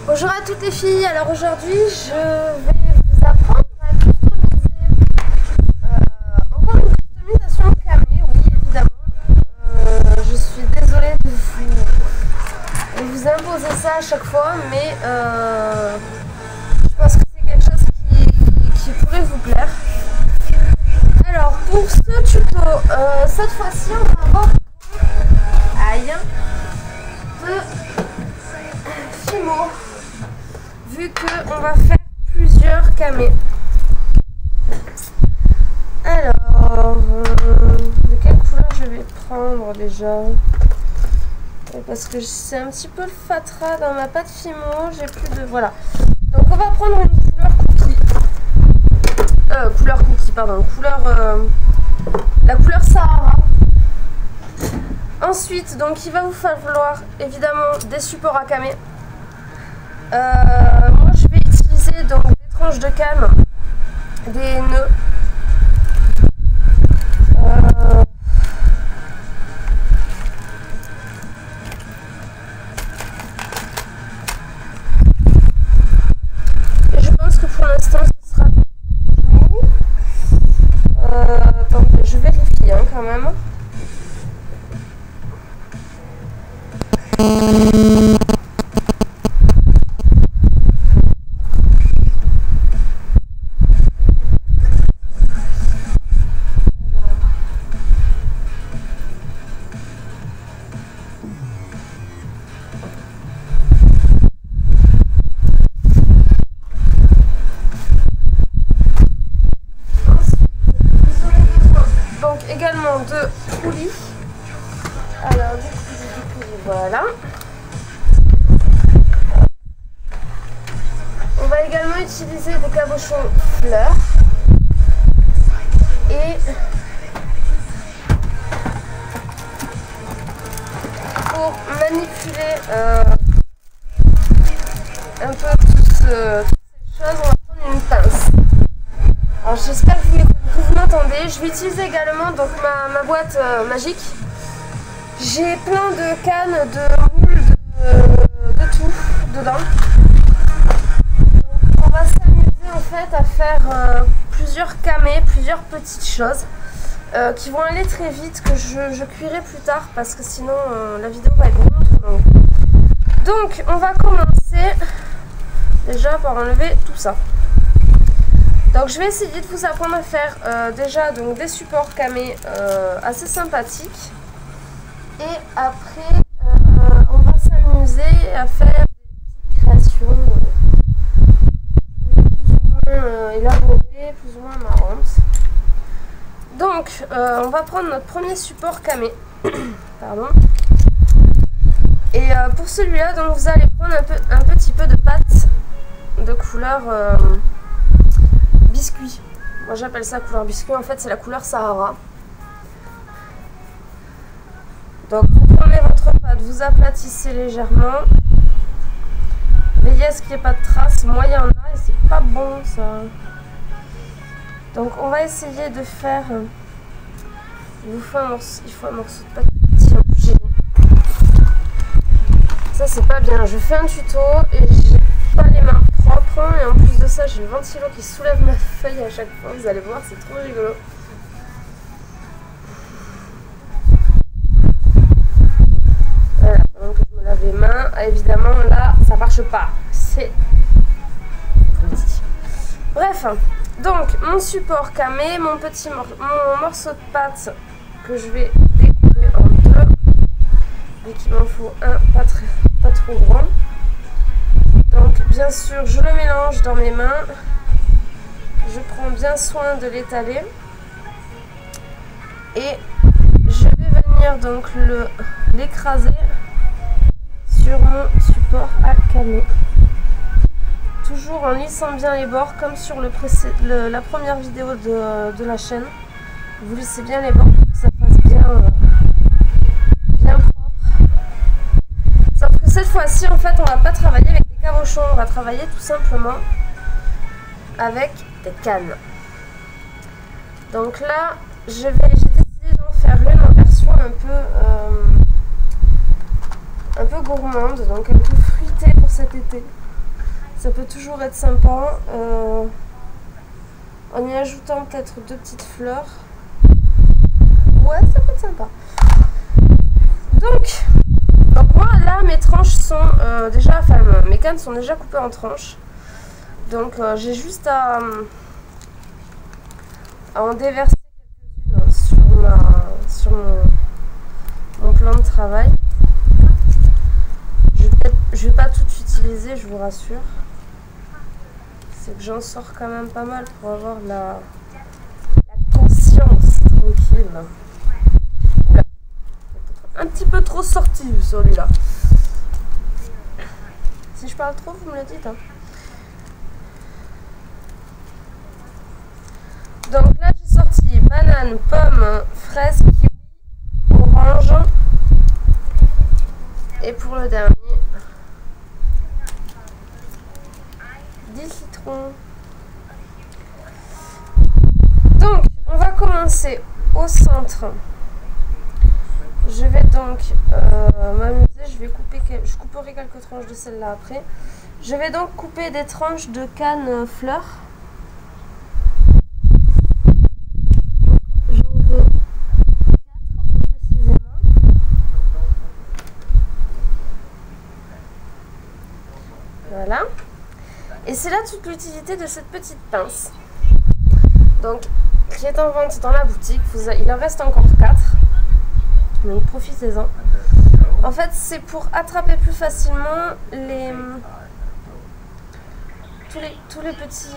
Bonjour à toutes les filles, alors aujourd'hui je vais vous apprendre à customiser encore une customisation camée, oui évidemment. Je suis désolée de vous imposer ça à chaque fois, mais je pense que c'est quelque chose qui pourrait vous plaire. Alors pour ce tuto, cette fois-ci on va avoir de Fimo, vu qu'on va faire plusieurs camés. Alors, de quelle couleur je vais prendre déjà? Parce que c'est un petit peu le fatras dans ma pâte Fimo, j'ai plus de... Voilà. Donc on va prendre une couleur cookie. Couleur cookie, pardon. La couleur Sahara. Ensuite, donc il va vous falloir évidemment des supports à camé. Moi je vais utiliser donc des tranches de canne, des nœuds. Et je pense que pour l'instant ce sera tout. Attendez, je vérifie quand même. Donc également de poulies. Alors du poulies, voilà. On va également utiliser des cabochons fleurs et pour manipuler un peu toutes ces choses, on va prendre une pince. Alors j'espère que vous m'entendez. Je vais utiliser également donc ma boîte magique. J'ai plein de cannes, de moules, de tout dedans. Donc on va s'amuser en fait à faire plusieurs camés, plusieurs petites choses qui vont aller très vite, que je cuirai plus tard parce que sinon la vidéo va être vraiment trop longue. Donc on va commencer déjà par enlever tout ça. Donc je vais essayer de vous apprendre à faire déjà donc des supports camés assez sympathiques. Et après on va s'amuser à faire des petites créations plus ou moins élaborées, plus ou moins marrantes. Donc on va prendre notre premier support camé. Pardon. Et pour celui-là, donc vous allez prendre un petit peu de pâte de couleur biscuit. Moi j'appelle ça couleur biscuit, en fait c'est la couleur Sahara. Donc vous prenez votre pâte, vous aplatissez légèrement. Veillez à ce qu'il n'y ait pas de traces. Moi il y en a et c'est pas bon ça. Donc on va essayer de faire... Il faut un morceau de pâte petit, en plus j'ai... Ça c'est pas bien. Je fais un tuto et j'ai pas les mains propres. Et en plus de ça j'ai le ventilo qui soulève ma feuille à chaque fois. Vous allez voir, c'est trop rigolo. Voilà, pendant que je me lave les mains. Ah, évidemment là ça marche pas. C'est petit. Bref, donc mon support camé, mon morceau de pâte que je vais découper en deux. Et qu'il m'en faut un pas trop grand. Donc bien sûr je le mélange dans mes mains. Je prends bien soin de l'étaler. Et je vais venir donc l'écraser sur mon support à camé. Toujours en lissant bien les bords comme sur la première vidéo de la chaîne. Vous lissez bien les bords pour que ça fasse bien propre. Sauf que cette fois-ci en fait on va pas travailler avec des cabochons, on va travailler tout simplement avec des cannes. Donc là j'ai décidé d'en faire une en version un peu gourmande, donc un peu fruitée pour cet été. Ça peut toujours être sympa. En y ajoutant peut-être 2 petites fleurs. Ouais, ça peut être sympa. Donc moi là mes tranches sont déjà, enfin mes cannes sont déjà coupées en tranches. Donc j'ai juste à en déverser quelques-unes sur mon plan de travail. Je vais pas tout utiliser, je vous rassure. C'est que j'en sors quand même pas mal pour avoir la conscience tranquille. Oula. Un petit peu trop sorti celui-là. Si je parle trop, vous me le dites. Hein. Donc là j'ai sorti banane, pomme, fraise, kiwi, orange. Et pour le dernier, 10 citrons. Donc on va commencer au centre. Je vais donc m'amuser, je couperai quelques tranches de celle-là après. Je vais donc couper des tranches de canne fleurs. J'en veux 4 précisément. Voilà. Et c'est là toute l'utilité de cette petite pince. Donc, qui est en vente dans la boutique. Il en reste encore 4. Donc profitez-en. En fait, c'est pour attraper plus facilement tous les petits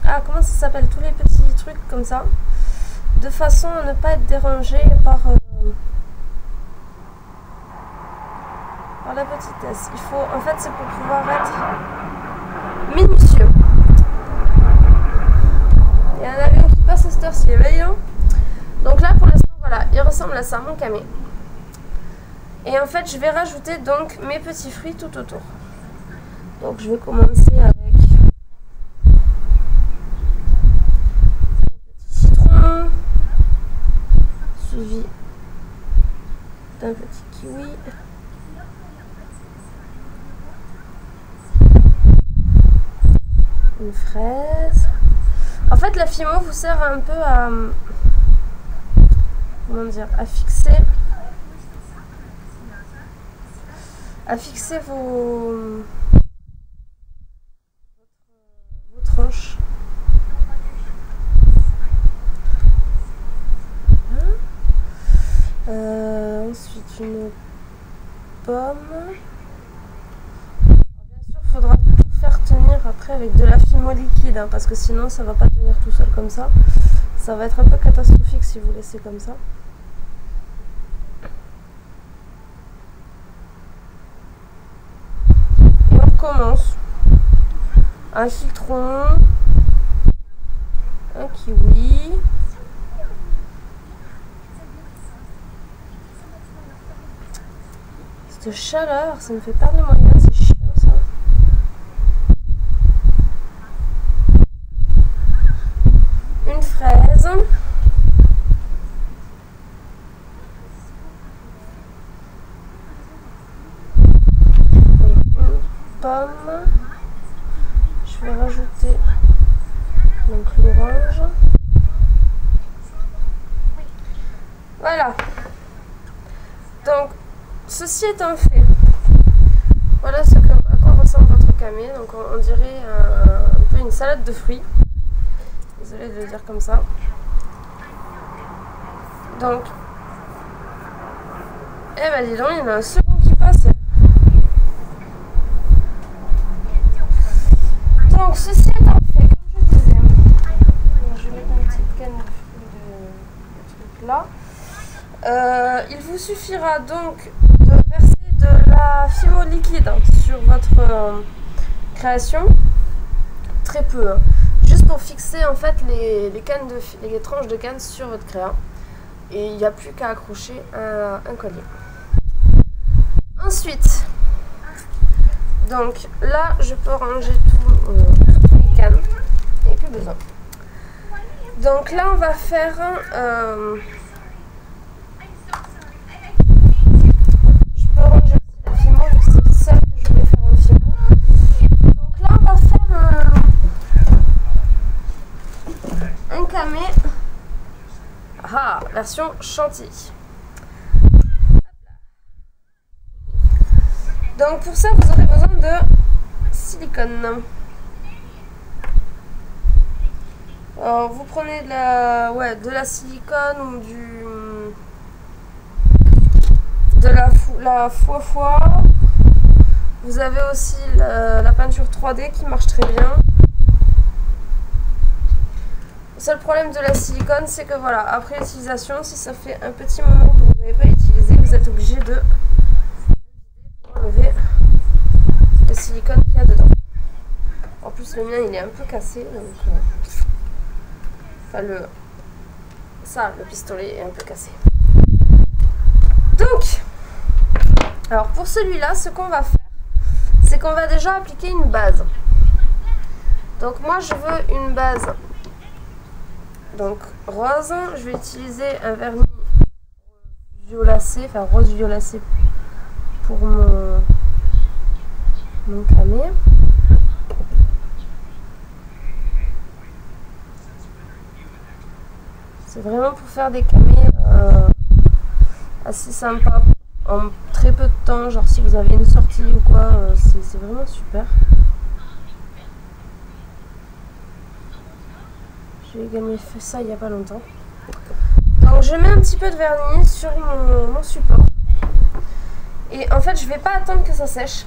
ah, comment ça s'appelle, tous les petits trucs comme ça, de façon à ne pas être dérangé par la petitesse. Il faut, en fait, c'est pour pouvoir être minutieux. Il y a un avion qui passe à cette heure-ci, éveillant. Donc là, pour l'instant, voilà, il ressemble à ça, mon camé. Et en fait, je vais rajouter donc mes petits fruits tout autour. Donc je vais commencer avec un petit citron, suivi d'un petit kiwi. Une fraise. En fait, la Fimo vous sert un peu à... comment dire, à fixer vos tranches. Ensuite une pomme. Alors, bien sûr, il faudra tout faire tenir après avec de la Fimo liquide, hein, parce que sinon ça va pas tenir tout seul comme ça. Ça va être un peu catastrophique si vous laissez comme ça. Et on recommence. Un citron, un kiwi, cette chaleur, ça me fait perdre les moyens, c'est chiant ça. Une fraise. Une pomme. Je vais rajouter donc l'orange. Voilà. Donc, ceci étant fait, voilà à quoi ressemble votre camé. Donc, on dirait un peu une salade de fruits. Désolée de le dire comme ça. Donc, eh ben dis donc, il y en a un second qui passe. Donc, ceci étant fait, comme je disais, je vais mettre une petite canne de truc là. Il vous suffira donc de verser de la Fimo liquide sur votre création, très peu, hein. Juste pour fixer en fait les tranches de canne sur votre créa, et il n'y a plus qu'à accrocher un collier. Ensuite, donc là je peux ranger toutes mes cannes, il n'y a plus besoin. Donc là on va faire je peux ranger aussi la Fimo, c'est celle que je voulais faire en Fimo. version chantilly. Donc pour ça, vous aurez besoin de silicone. Alors vous prenez de la silicone ou de la foie. Vous avez aussi la peinture 3D qui marche très bien. Le seul problème de la silicone, c'est que voilà, après l'utilisation, si ça fait un petit moment que vous n'avez pas utilisé, vous êtes obligé de enlever le silicone qu'il y a dedans. En plus, le mien il est un peu cassé, donc enfin le pistolet est un peu cassé. Donc, alors pour celui-là, ce qu'on va faire, c'est qu'on va déjà appliquer une base. Donc moi, je veux une base donc rose. Je vais utiliser un vernis violacé, enfin rose violacé pour mon camé. C'est vraiment pour faire des camés assez sympas en très peu de temps, genre si vous avez une sortie ou quoi, c'est vraiment super. J'ai également fait ça il n'y a pas longtemps. Donc je mets un petit peu de vernis sur mon support. Et en fait je vais pas attendre que ça sèche.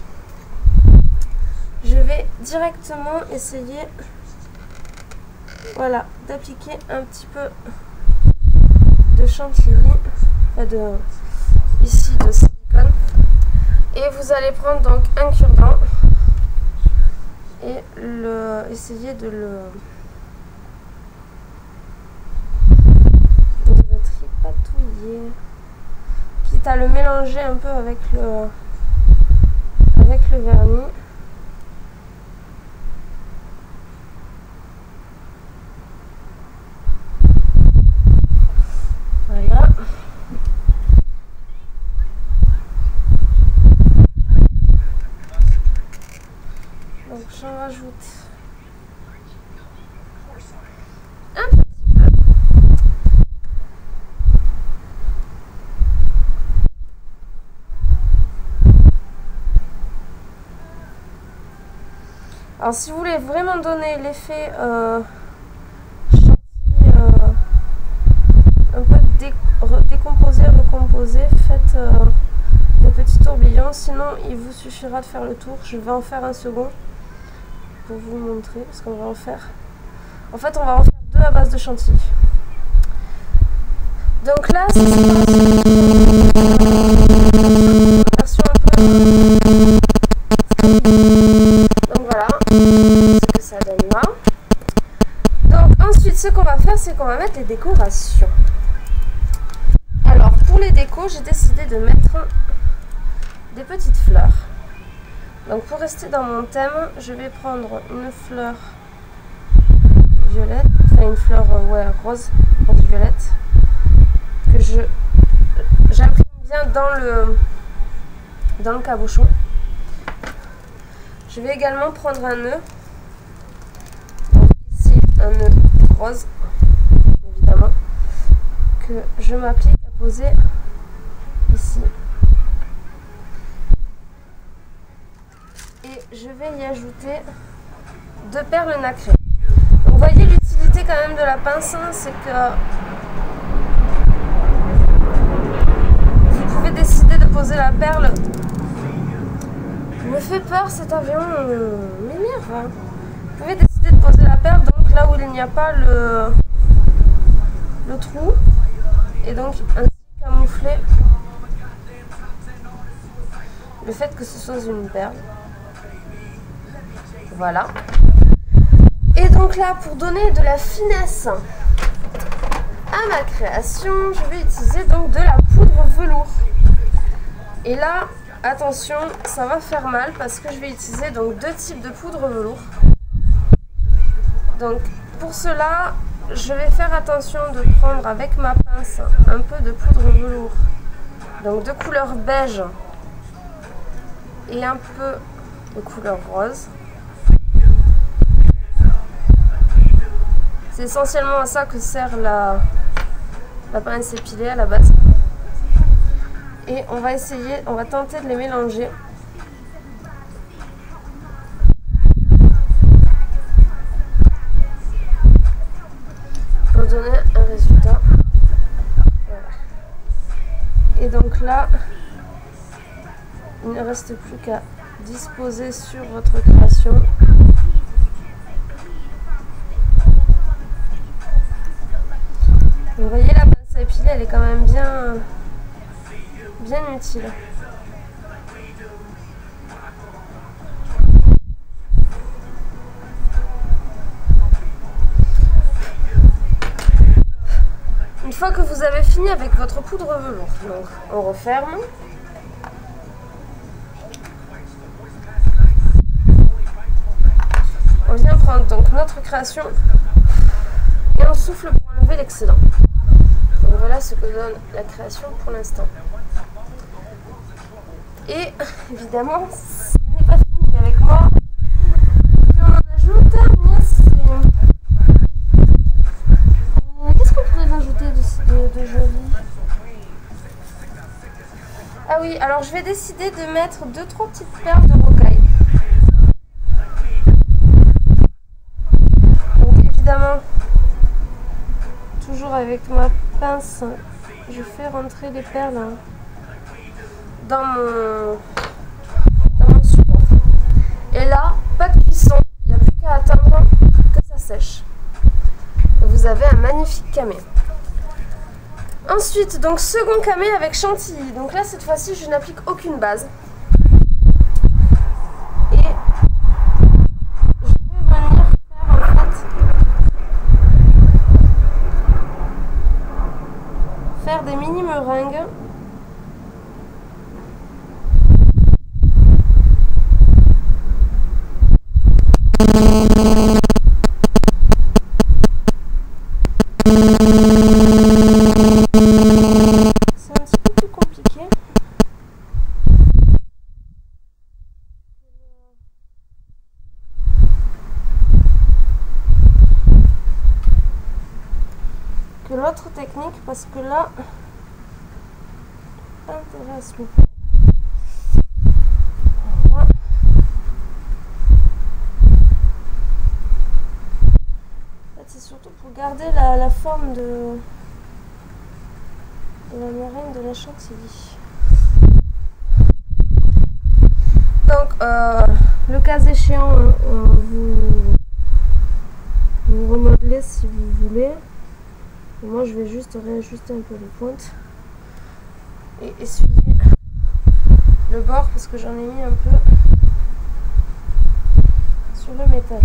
Je vais directement essayer, voilà, d'appliquer un petit peu de chantilly, ici de silicone. Et vous allez prendre donc un cure-dent et essayer de le tripatouiller, quitte à le mélanger un peu avec le vernis. Voilà. Donc j'en rajoute un petit peu. Alors si vous voulez vraiment donner l'effet chantilly, un peu décomposé, recomposé, faites des petits tourbillons, sinon il vous suffira de faire le tour. Je vais en faire un second pour vous montrer ce qu'on va en faire. En fait, on va en faire deux à base de chantilly. Donc là, c'est la version un peu. Donc voilà, c'est ce que ça donne là. Donc ensuite, ce qu'on va faire, c'est qu'on va mettre les décorations. Alors pour les décos, j'ai décidé de mettre des petites fleurs. Donc pour rester dans mon thème, je vais prendre une fleur violette, enfin une fleur rose violette, que j'imprime bien dans le cabochon. Je vais également prendre un nœud. Donc ici un nœud rose, évidemment, que je m'applique à poser ici. Et je vais y ajouter 2 perles nacrées. Donc vous voyez l'utilité quand même de la pince, c'est que vous pouvez décider de poser la perle. Il me fait peur cet avion, m'énerve. Hein. Vous pouvez décider de poser la perle donc là où il n'y a pas le trou, et donc ainsi camoufler le fait que ce soit une perle. Voilà. Et donc là, pour donner de la finesse à ma création, je vais utiliser donc de la poudre velours. Et là, attention, ça va faire mal parce que je vais utiliser donc 2 types de poudre velours. Donc pour cela, je vais faire attention de prendre avec ma pince un peu de poudre velours, donc de couleur beige et un peu de couleur rose. C'est essentiellement à ça que sert la la pince épilée à la base. Et on va essayer, on va tenter de les mélanger. Pour donner un résultat. Voilà. Et donc là, il ne reste plus qu'à disposer sur votre création. Vous voyez, la pince à épiler, elle est quand même bien utile. Une fois que vous avez fini avec votre poudre velours, donc on referme. On vient prendre donc notre création et on souffle pour enlever l'excédent. Donc voilà ce que donne la création pour l'instant. Et évidemment, ce n'est pas fini avec moi. Puis on en ajoute qu'est-ce qu'on pourrait rajouter de joli? Ah oui, alors je vais décider de mettre 2-3 petites perles de rocaille. Donc évidemment, toujours avec ma pince, je fais rentrer les perles dans mon support. Et là, pas de cuisson, il n'y a plus qu'à attendre que ça sèche. Et vous avez un magnifique camé. Ensuite, donc second camé avec chantilly. Donc là, cette fois-ci, je n'applique aucune base. Et je vais venir faire des mini meringues. Que l'autre technique, parce que là, pas intérêt à se louper. Voilà. En fait, c'est surtout pour garder la forme de la meringue de la chantilly. Donc, le cas échéant, vous remodelez si vous voulez. Et moi, je vais juste réajuster un peu les pointes et essuyer le bord parce que j'en ai mis un peu sur le métal.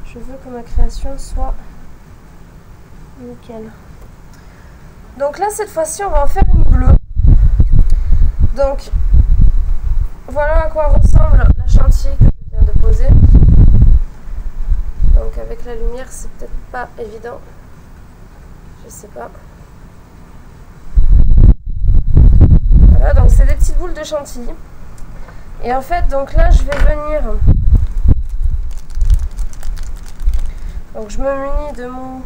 Je veux que ma création soit nickel. Donc là, cette fois-ci, on va en faire une bleue. Donc, voilà à quoi ressemble la chantilly que je viens de poser. Donc avec la lumière, c'est peut-être pas évident. Je sais pas. Voilà, donc c'est des petites boules de chantilly. Et en fait, donc là, je vais venir. Donc je me munis de mon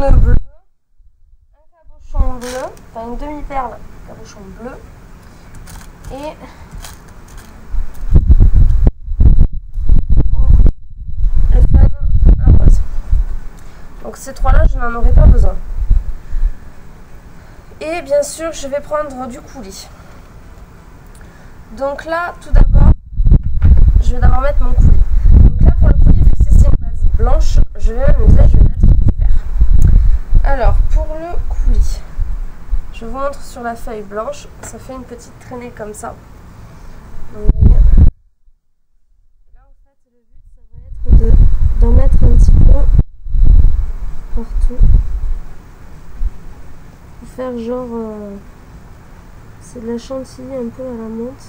nœud bleu, un cabochon bleu, enfin une demi-perle, cabochon bleu, et le fan en rose. Donc ces trois-là, je n'en aurai pas besoin. Et bien sûr, je vais prendre du coulis. Donc là, tout d'abord, je vais d'abord mettre mon coulis. Donc là, pour le coulis, vu que c'est une base blanche, je vais mettre du vert. Alors, pour le coulis, je vous montre sur la feuille blanche, ça fait une petite traînée comme ça. Donc, et là, en fait, le but, ça va être d'en mettre un petit peu partout. Faire genre c'est de la chantilly un peu à la menthe.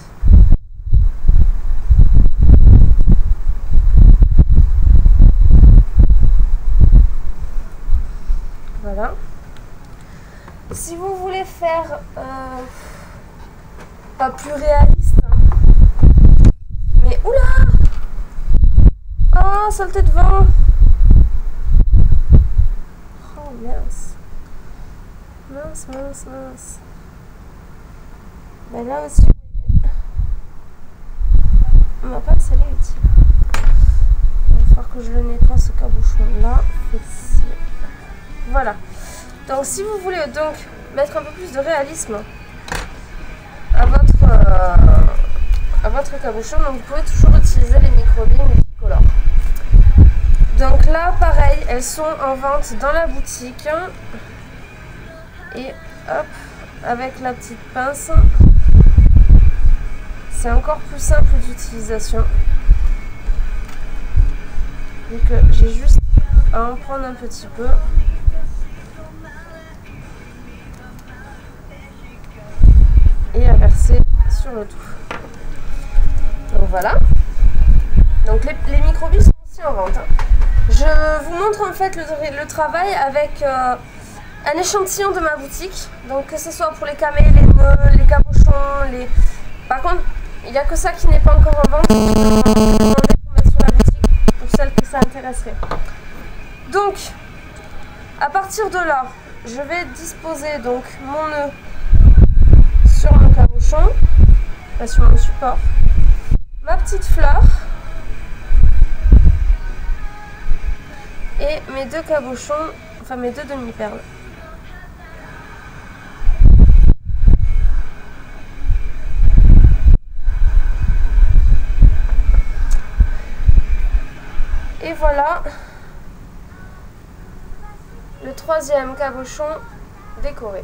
Voilà. Si vous voulez faire pas plus réaliste, Oula! Oh, saleté de vent! Oh, mince. Mince, mince, mince. Ben là aussi, vous voyez, ma pince, elle est utile. Il va falloir que je le nettoie, ce cabochon-là. Voilà. Donc, si vous voulez donc mettre un peu plus de réalisme à votre cabochon, donc vous pouvez toujours utiliser les microbilles multicolores. Donc là, pareil, elles sont en vente dans la boutique. Et hop, avec la petite pince, c'est encore plus simple d'utilisation. Vu que j'ai juste à en prendre un petit peu. Et à verser sur le tout. Donc voilà. Donc les microbilles sont aussi en vente. Je vous montre en fait le travail avec un échantillon de ma boutique. Donc que ce soit pour les camés, les nœuds, les cabochons, les... Par contre, il n'y a que ça qui n'est pas encore en vente. Je vais demander pour mettre sur la boutique pour celles que ça intéresserait. Donc, à partir de là, je vais disposer donc mon nœud sur mon cabochon, enfin, sur mon support, ma petite fleur et mes deux cabochons, enfin mes deux demi-perles. Et voilà le troisième cabochon décoré.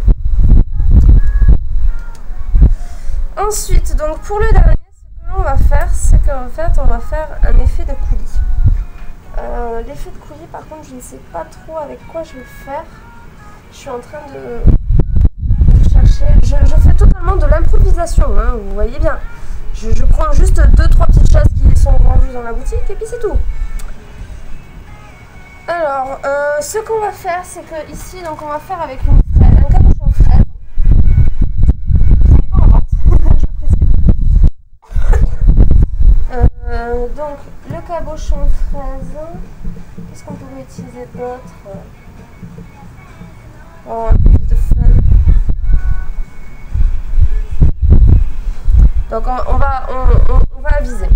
Ensuite, donc pour le dernier, ce que l'on va faire, c'est qu'en fait, on va faire un effet de coulis. L'effet de coulis, par contre, je ne sais pas trop avec quoi je vais faire. Je suis en train de chercher. Je fais totalement de l'improvisation, hein, vous voyez bien. Je prends juste 2-3 petites choses qui sont vendues dans la boutique et puis c'est tout. Alors, ce qu'on va faire, c'est que ici, donc on va faire avec une fraise, un cabochon fraise. Qui n'est pas en vente, je précise. Donc, le cabochon fraise. Qu'est-ce qu'on pourrait utiliser d'autre? Oh, un peu plus de fun. Donc, on va aviser.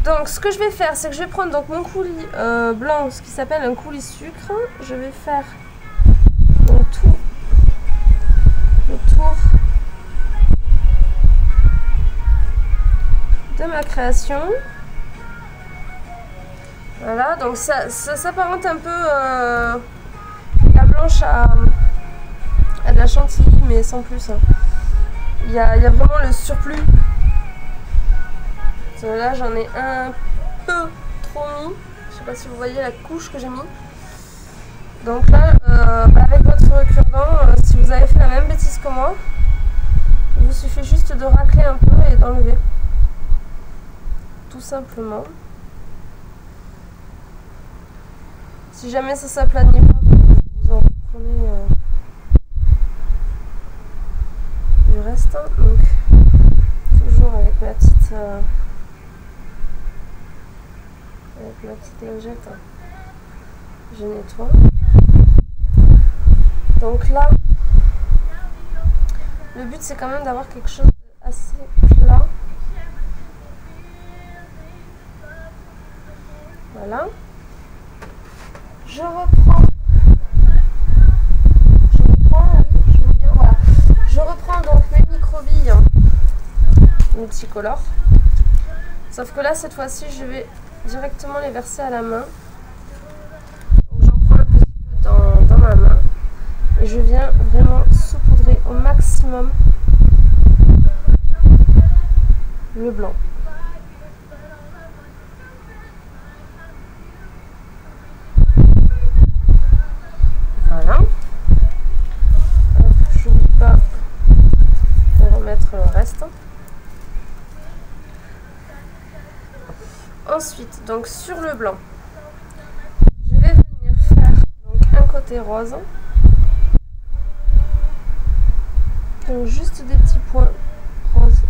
Donc ce que je vais faire, c'est que je vais prendre donc mon coulis blanc, ce qui s'appelle un coulis sucre. Je vais faire le tour de ma création. Voilà, donc ça s'apparente un peu la blanche à de la chantilly, mais sans plus. Il y a vraiment le surplus. Là j'en ai un peu trop mis, je sais pas si vous voyez la couche que j'ai mis. Donc là avec votre cure-dent, si vous avez fait la même bêtise que moi, il vous suffit juste de racler un peu et d'enlever, tout simplement. Si jamais ça s'aplanit pas, vous en reprenez du reste. Donc toujours avec ma petite lingette, je nettoie. Donc là, le but c'est quand même d'avoir quelque chose d'assez plat. Voilà. Je reprends, voilà. Je reprends donc mes microbilles multicolores. Sauf que là, cette fois-ci, je vais directement les verser à la main. Donc j'en prends un petit peu dans ma main et je viens vraiment saupoudrer au maximum le blanc. Voilà. Je n'oublie pas de remettre le reste. Ensuite, donc sur le blanc, je vais venir faire donc, un côté rose. Donc juste des petits points roses.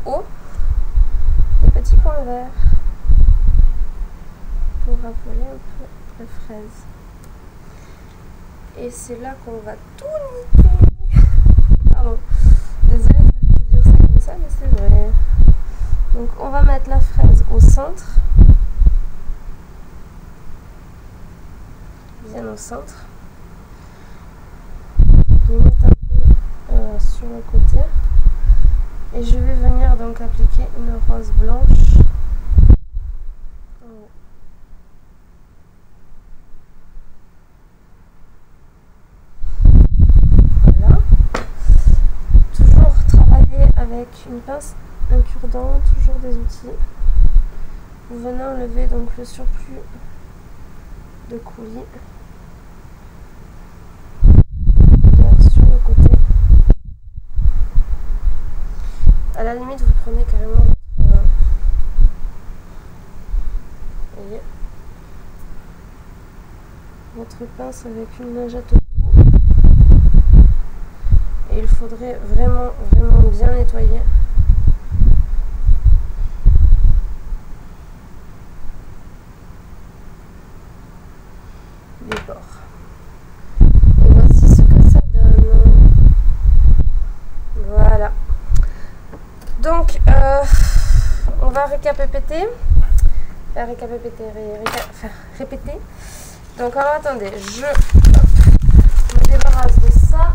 haut des petits points verts pour rappeler un peu la fraise. Et c'est là qu'on va tout niquer. Pardon, désolée de dire ça comme ça, mais c'est vrai. Donc on va mettre la fraise au centre, bien au centre. Je vais mettre un peu sur le côté. Et je vais venir donc appliquer une rose blanche en haut. Voilà. Toujours travailler avec une pince, un cure-dent, toujours des outils. Vous venez enlever donc le surplus de coulis. Bien sur le côté. À la limite, vous prenez carrément votre pince avec une lingette au bout. Et il faudrait vraiment bien nettoyer. Les bords. Et voici ce que ça donne. Voilà. Donc, on va répéter. Donc, alors attendez, je me débarrasse de ça.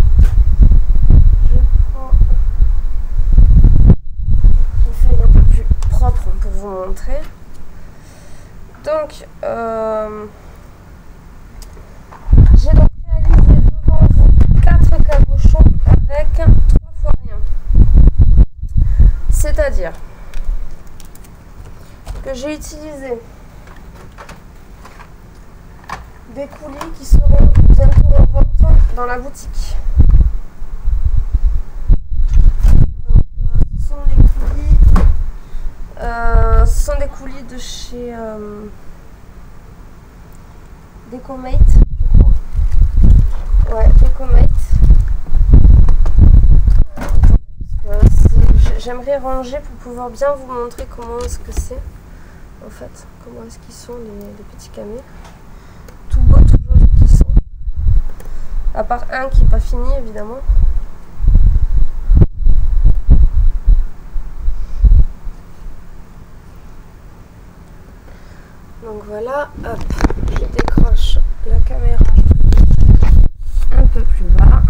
Je prends une feuille un peu plus propre pour vous montrer. Donc, j'ai donc réalisé devant vous 4 cabochons avec 3 fois rien. C'est-à-dire que j'ai utilisé des coulis qui seront bientôt en vente dans la boutique. Donc, ce sont des coulis de chez Decomate, je crois. Ouais, Decomate. J'aimerais ranger pour pouvoir bien vous montrer comment est-ce que c'est. En fait, comment est-ce qu'ils sont les petits camés. Tout beau, tout joli qu'ils sont. À part un qui n'est pas fini, évidemment. Donc voilà, hop, je décroche la caméra un peu plus bas.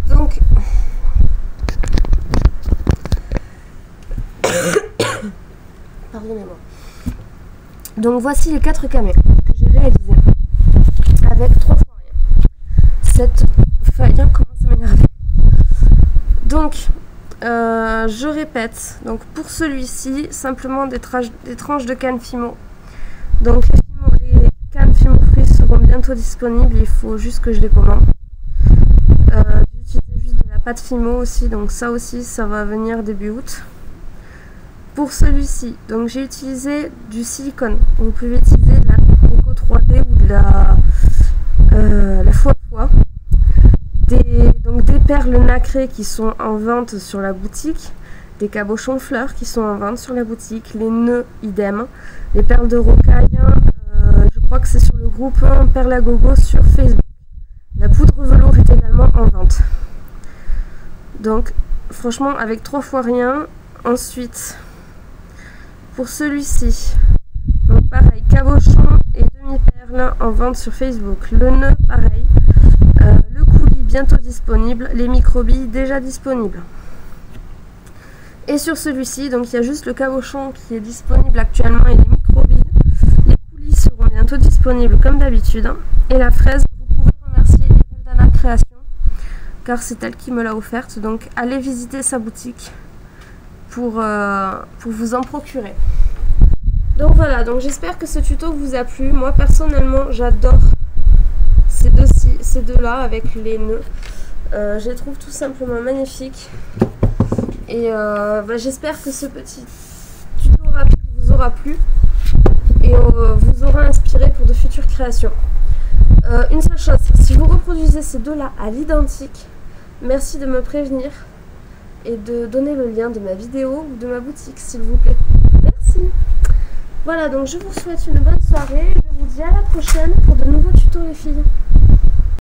Donc, pardonnez-moi. Donc voici les 4 camés que j'ai réalisés avec 3 fois rien. Cette feuille commence à m'énerver. Donc je répète, donc pour celui-ci, simplement des tranches de canne Fimo. Donc les cannes Fimo fruits seront bientôt disponibles, il faut juste que je les commande. J'ai utilisé juste de la pâte Fimo aussi, donc ça aussi ça va venir début août. Pour celui-ci, donc j'ai utilisé du silicone. Vous pouvez utiliser de la Eco 3D ou de la fois. Donc des perles nacrées qui sont en vente sur la boutique, des cabochons fleurs qui sont en vente sur la boutique, les nœuds idem, les perles de rocaille, je crois que c'est sur le groupe Perles à Gogo sur Facebook. La poudre velours est également en vente. Donc franchement avec 3 fois rien. Ensuite, pour celui-ci, donc pareil, cabochon et demi-perles en vente sur Facebook. Le nœud, pareil. Le coulis bientôt disponible. Les microbilles déjà disponibles. Et sur celui-ci, donc il y a juste le cabochon qui est disponible actuellement et les microbilles. Les coulis seront bientôt disponibles comme d'habitude. Et la fraise, vous pouvez remercier Eldana Création car c'est elle qui me l'a offerte. Donc allez visiter sa boutique pour vous en procurer. Donc voilà, donc j'espère que ce tuto vous a plu. Moi personnellement j'adore ces deux-là avec les nœuds. Je les trouve tout simplement magnifiques. Et j'espère que ce petit tuto rapide vous aura plu et vous aura inspiré pour de futures créations. Une seule chose, si vous reproduisez ces deux-là à l'identique, merci de me prévenir. et de donner le lien de ma vidéo ou de ma boutique s'il vous plaît. Merci. Voilà, donc je vous souhaite une bonne soirée. Je vous dis à la prochaine pour de nouveaux tutos les filles.